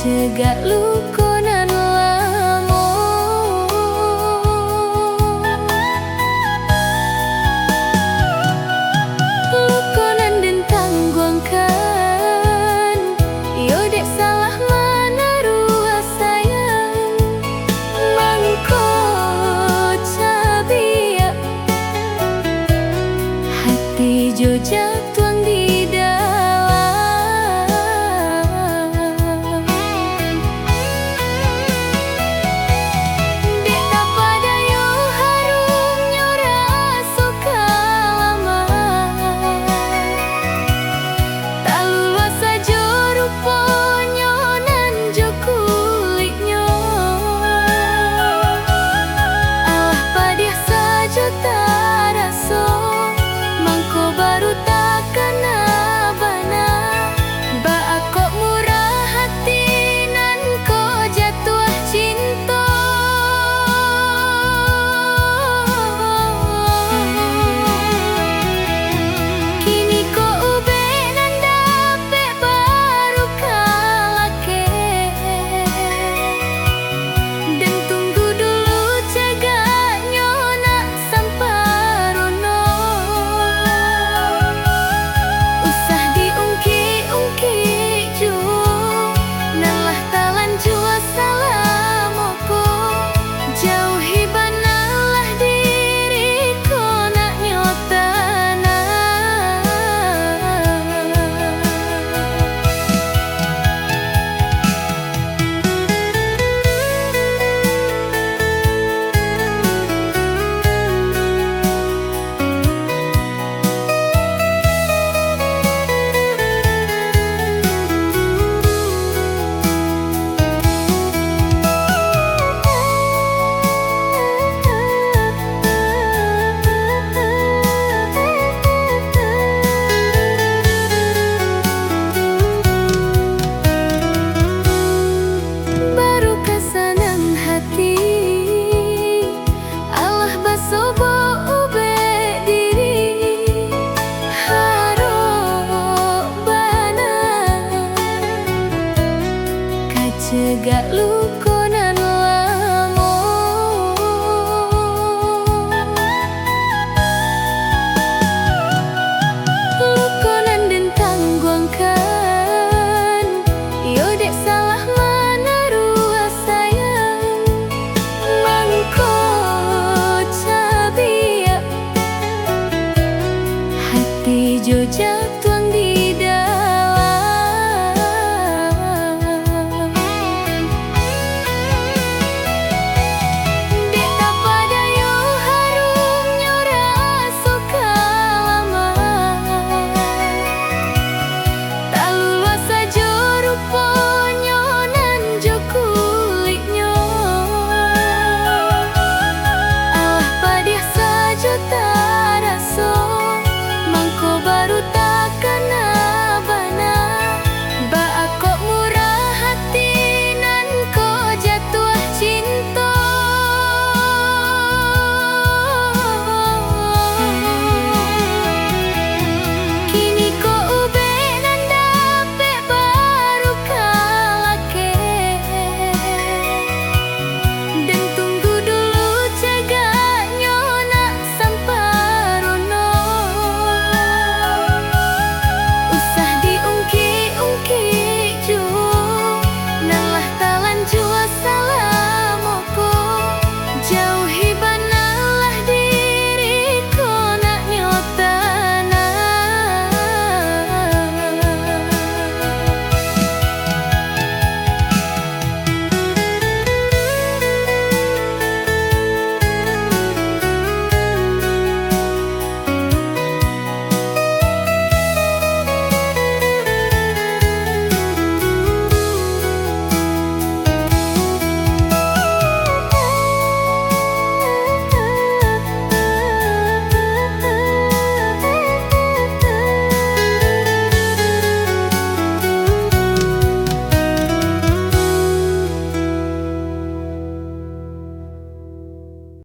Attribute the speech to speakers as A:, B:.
A: cegak lukonan lamo lukonan den tangguangkan yo dek salah menaruh sayang mangko cabiak hati jo jatuh di dalam dek tak pada yo harum nyoras suka lama tak luas saja ruponyo nan jo kulitnyo alah padih saja tak raso mangko baru takkan abana ba kok murah hati nan ko jatuh cinta kini ko ube nan dape baru kalake dan tunggu dulu cegaknya nak samparono usah diungki-ungki ju nalah talan jua salam opo jauhi banalah diriku nak nyotana baru kesenang hati Allah basobo ube diri harok bana kacegak luko